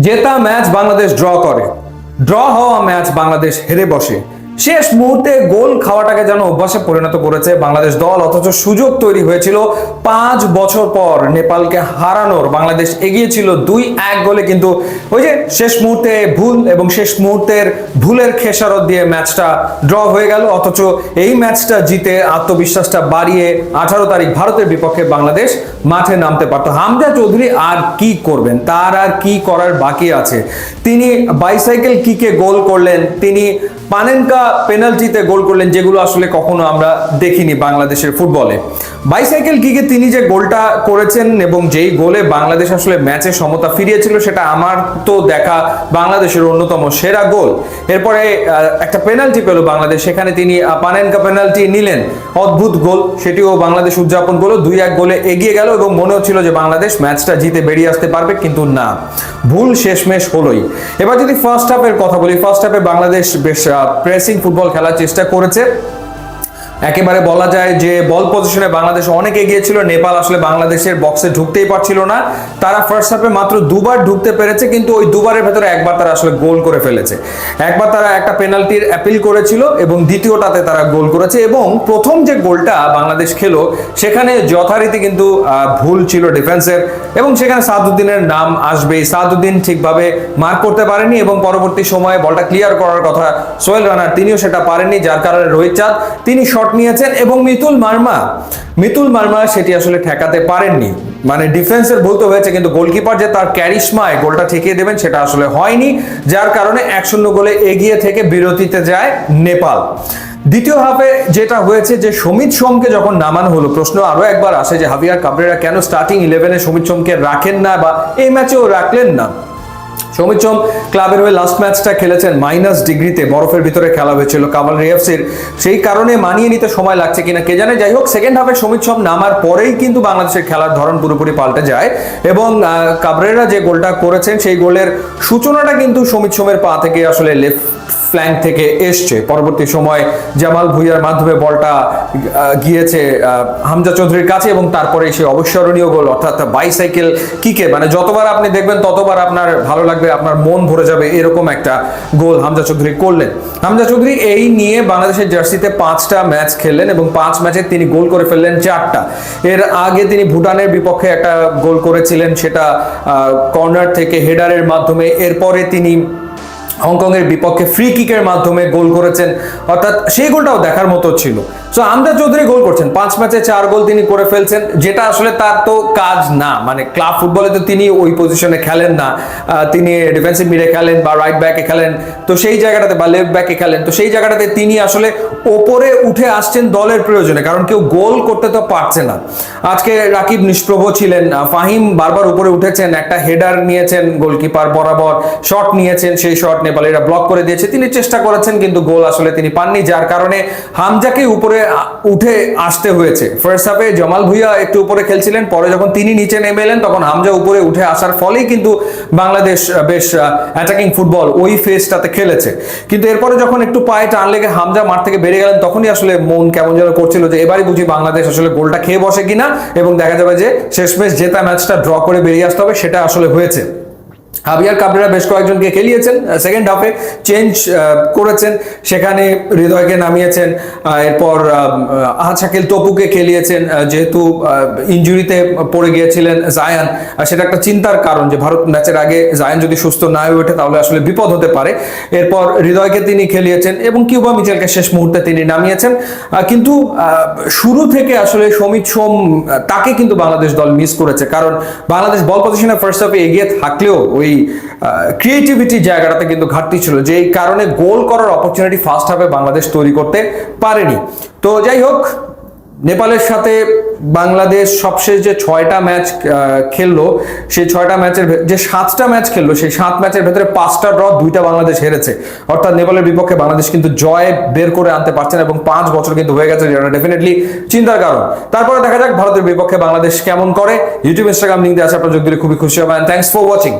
জেতা match Bangladesh draw করে, draw হওয়া ম্যাচ বাংলাদেশ হেরে বসে। শেষ মুহূর্তে গোল খাওয়াটাকে যেন অভ্যাসে পরিণত করেছে বাংলাদেশ দল, অথচ সুযোগ তৈরি হয়েছিল 5 বছর পর নেপালকে হারানোর। বাংলাদেশ এগিয়ে ছিল 2-1 গোলে, কিন্তু ওই যে শেষ মুহূর্তে ভুল এবং শেষ মুহূর্তের ভুলের খেসারত দিয়ে ম্যাচটা ড্র হয়ে গেল। অথচ এই ম্যাচটা জিতে আত্মবিশ্বাসটা বাড়িয়ে 18 তারিখ ভারতের বিপক্ষে বাংলাদেশ মাঠে নামতে পারত। হামজা চৌধুরী আর কি করবেন, তার আর কি করার বাকি আছে? তিনি বাইসাইকেল কিকে গোল করলেন, তিনি পানেনকা পেনাল্টিতে গোল করলেন, যেগুলো আসলে কখনো আমরা দেখিনি বাংলাদেশের ফুটবলে। বাইসাইকেল কিকে তিনি যে গোলটা করেছেন এবং যেই গোলে বাংলাদেশ আসলে ম্যাচে সমতা ফিরিয়েছিল, সেটা আমার তো দেখা বাংলাদেশের অন্যতম সেরা গোল। এরপরে একটা পেনাল্টি পেল বাংলাদেশ, সেখানে তিনি পানেনকা পেনাল্টি নিলেন, অদ্ভুত গোল, সেটিও বাংলাদেশ উদযাপন করলো, 2-1 গোলে এগিয়ে গেল এবং মনে হচ্ছিল যে বাংলাদেশ ম্যাচটা জিতে বেরিয়ে আসতে পারবে, কিন্তু না, ভুল শেষমেশ হলোই। এবার যদি ফার্স্ট হাফের কথা বলি, ফার্স্ট হাফে বাংলাদেশ বেশ প্রেসিং ফুটবল খেলার চেষ্টা করেছে। একেবারে বলা যায় যে বল পজিশনে বাংলাদেশ অনেক এগিয়ে ছিল। নেপাল আসলে বাংলাদেশের বক্সে ঢুকতেই পারছিল না। তারা ফার্স্ট হাফে মাত্র 2বার ঢুকতে পেরেছে, কিন্তু ওই 2বারের ভেতরে একবার তারা আসলে গোল করে ফেলেছে। একবার তারা একটা পেনাল্টির অ্যাপিল করেছিল এবং দ্বিতীয়টাতে তারা গোল করেছে। এবং প্রথম যে গোলটা বাংলাদেশ খেলো, সেখানে যথারীতি কিন্তু ভুল ছিল ডিফেন্সের, এবং সেখানে সাদউদ্দিনের নাম আসবেই। সাদউদ্দিন ঠিকভাবে মার্ক করতে পারেনি এবং পরবর্তী সময়ে বলটা ক্লিয়ার করার কথা সোহেল রানার, তিনিও সেটা পারেননি, যার কারণে রোহিত চাঁদ তিনি শট নিয়েছেন এবং মিতুল মার্মা সেটি আসলে ঠেকাতে পারেননি। মানে ডিফেন্সের ভুল তো হয়েছে, কিন্তু গোলকিপার যে তার ক্যারিশমায় গোলটা ঠেকিয়ে দেবেন সেটা আসলে হয়নি, যার কারণে 1-0 গোলে এগিয়ে থেকে বিরতিতে যায় নেপাল। দ্বিতীয় হাফে যেটা হয়েছে যে সমিত সোমকে যখন নামানো হলো, প্রশ্ন আরো একবার আসে যে হাভিয়ার কাবরেরা কেন স্টার্টিং 11-এ সমিত সোমকে রাখেন না, বা এই ম্যাচেও রাখলেন না। সমিত সোম ক্লাবের হয়ে লাস্ট ম্যাচটা খেলেছেন -ডিগ্রিতে, বরফের ভিতরে খেলা হয়েছিল কাভালরি এফসির, সেই কারণে মানিয়ে নিতে সময় লাগছে কিনা কে জানে। যাই হোক, সেকেন্ড হাফে সমিত সোম নামার পরেই কিন্তু বাংলাদেশের খেলার ধরন পুরোপুরি পাল্টে যায় এবং কাবরেরা যে গোলটা করেছেন সেই গোলের সূচনাটা কিন্তু সমিত সোমের পা থেকে আসলে লেফট ফ্ল্যাঙ্ক থেকে এসছে। পরবর্তী সময় জামাল ভুঁইয়ার মাধ্যমে বলটা গিয়েছে হামজা চৌধুরীর কাছে এবং তারপরে সেই অবিস্মরণীয় গোল, অর্থাৎ বাইসাইকেল কিকে, মানে যতবার আপনি দেখবেন ততবার আপনার ভালো লাগবে, আপনার মন ভরে যাবে, এরকম একটা গোল হামজা চৌধুরী করলেন। হামজা চৌধুরী এই নিয়ে বাংলাদেশের জার্সিতে 5টা ম্যাচ খেললেন এবং 5 ম্যাচে তিনি গোল করে ফেললেন 4টা। এর আগে তিনি ভুটানের বিপক্ষে একটা গোল করেছিলেন, সেটা কর্নার থেকে হেডারের মাধ্যমে। এরপরে তিনি হংকংয়ের বিপক্ষে ফ্রি কিকের মাধ্যমে গোল করেছেন, অর্থাৎ সেই গোলটাও দেখার মতো ছিল। সো হামজা চৌধুরী গোল করছেন, 5 ম্যাচে 4 গোল তিনি করে ফেলছেন, যেটা আসলে তার তো কাজ না। মানে ক্লাব ফুটবলে তো তিনি ওই পজিশনে খেলেন না, তিনি ডিফেন্সিভ মিডে খেলেন বা রাইট ব্যাকে খেলেন, তো সেই জায়গাটাতে বা লেফট ব্যাকে খেলেন, তো সেই জায়গাটাতে তিনি আসলে ওপরে উঠে আসছেন দলের প্রয়োজনে, কারণ কেউ গোল করতে তো পারছে না। আজকে রাকিব নিষ্প্রভ ছিলেন, ফাহিম বারবার উপরে উঠেছেন, একটা হেডার নিয়েছেন গোলকিপার বরাবর, শট নিয়েছেন, সেই শট নেপালিরা ব্লক করে দিয়েছে, তিনি চেষ্টা করেছেন কিন্তু গোল আসলে তিনি পাননি, যার কারণে হামজাকে উপরে উঠে আসতে হয়েছে। ফার্স্ট হাফে জামাল ভুঁইয়া একটু উপরে খেলছিলেন, পরে যখন তিনি নিচে নেমে এলেন তখন হামজা উপরে উঠে আসার ফলেই কিন্তু বাংলাদেশ বেশ অ্যাটাকিং ফুটবল ওই ফেজটাতে খেলেছে। কিন্তু এরপরে যখন একটু পায়ে টান লেগে হামজা মাঠ থেকে বেরিয়ে গেলেন, তখনই আসলে মন কেমন যেন করছিল যে এবারই বুঝি বাংলাদেশ আসলে গোলটা খেয়ে বসে কিনা, এবং দেখা যাবে যে শেষমেশ জেতা ম্যাচটা ড্র করে বেরিয়ে আসতে হবে, সেটা আসলে হয়েছে। হাভিয়ার কাবরেরা বেশ কয়েকজনকে খেলিয়েছেন, সেকেন্ড হাফে চেঞ্জ করেছেন, সেখানে হৃদয়কে নামিয়েছেন, এরপর আহাদ শাকিল তপুকে খেলিয়েছেন, যেহেতু ইনজুরিতে পড়ে গিয়েছিলেন জায়ান, সেটা একটা চিন্তার কারণ যে ভারত ম্যাচের আগে জায়ান যদি সুস্থ না হয়ে ওঠে তাহলে আসলে বিপদ হতে পারে। এরপর হৃদয়কে তিনি খেলিয়েছেন এবং কিউবা মিচেলকে শেষ মুহূর্তে তিনি নামিয়েছেন। কিন্তু শুরু থেকে আসলে সমিত সোম তাকে কিন্তু বাংলাদেশ দল মিস করেছে, কারণ বাংলাদেশ বল পজিশনে ফার্স্ট হাফে এগিয়ে থাকলেও ওই ক্রিয়েটিভিটি জায়গাটাতে কিন্তু ঘাটতি ছিল, যেই কারণে গোল করার অপরচুনিটি ফার্স্ট হাফে বাংলাদেশ তৈরি করতে পারেনি। তো যাই হোক, নেপালের সাথে বাংলাদেশ সবশেষ যে 6টা ম্যাচ খেললো, সেই 6টা ম্যাচের যে 7টা ম্যাচ খেললো, সেই 7 ম্যাচের ভেতরে 5টা ড্র, 2টা বাংলাদেশ হেরেছে, অর্থাৎ নেপালের বিপক্ষে বাংলাদেশ কিন্তু জয় বের করে আনতে পারছে না এবং 5 বছর কিন্তু হয়ে গেছে, যেটা ডেফিনেটলি চিন্তার কারণ। তারপরে দেখা যাক ভারতের বিপক্ষে বাংলাদেশ কেমন করে। ইউটিউব ইনস্টাগ্রাম লিঙ্ক দিয়ে আছে, আপনার যোগ দিলে খুবই খুশি হবেন। Thanks for watching.